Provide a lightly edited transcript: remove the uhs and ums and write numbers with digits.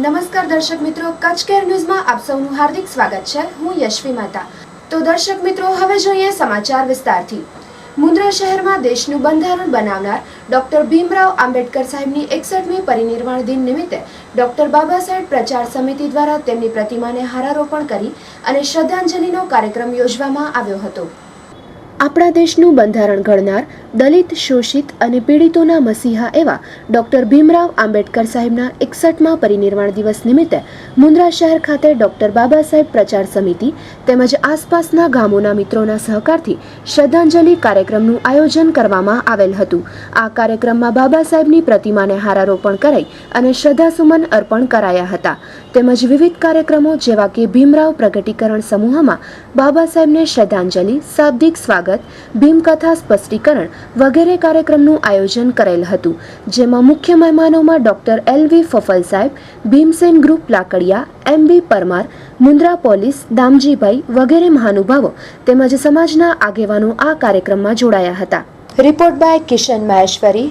નમસ્કાર દર્શક મિત્રો, કચ્છ કેર ન્યૂઝમાં આપ સૌનું હાર્દિક સ્વાગત છે। હું યશવી માતા। તો દર્શક મિત્રો, હવે જોઈએ સમાચાર વિસ્તારથી। મુન્દ્રા શહેરમાં દેશનું બંધારણ બનાવનાર ડોક્ટર ભીમરાવ આંબેડકર સાહેબની 61મી પરિનિર્વાણ દિન નિમિત્તે ડોક્ટર બાબા સાહેબ પ્રચાર સમિતિ દ્વારા તેમની પ્રતિમાને હારારોપણ કરી અને શ્રદ્ધાંજલિનો કાર્યક્રમ યોજવામાં આવ્યો હતો। આપણા દેશનું બંધારણ ઘડનાર, દલિત, શોષિત અને પીડિતોના મસીહા એવા ડોક્ટર ભીમરાવ આંબેડકર સાહેબના 61મા પરિનિર્વાણ દિવસ નિમિત્તે મુન્દ્રા શહેર ખાતે ડોક્ટર બાબા સાહેબ પ્રચાર સમિતિ તેમજ આસપાસના ગામોના મિત્રોના સહકારથી શ્રદ્ધાંજલિ કાર્યક્રમનું આયોજન કરવામાં આવેલ હતું। આ કાર્યક્રમમાં બાબા સાહેબની પ્રતિમાને હારારોપણ કરાઈ અને શ્રદ્ધાસુમન અર્પણ કરાયા હતા। તેમજ વિવિધ કાર્યક્રમો જેવા કે ભીમરાવ પ્રગટીકરણ સમૂહમાં બાબા સાહેબને શ્રદ્ધાંજલિ, શાબ્દિક સ્વાગત, ભીમકથા સ્પષ્ટીકરણ વગેરે કાર્યક્રમનું આયોજન કરેલ હતું। જેમાં મુખ્ય મહેમાનોમાં ડોક્ટર LV ફફલ સાહેબ, Bhimsen group Lakadiya, MB Parmar, Mundra police, Damjibhai વગેરે મહાનુભાવો તેમજ સમાજના આગેવાનો આ કાર્યક્રમમાં જોડાયા હતા। Report by Kishan Maheshwari.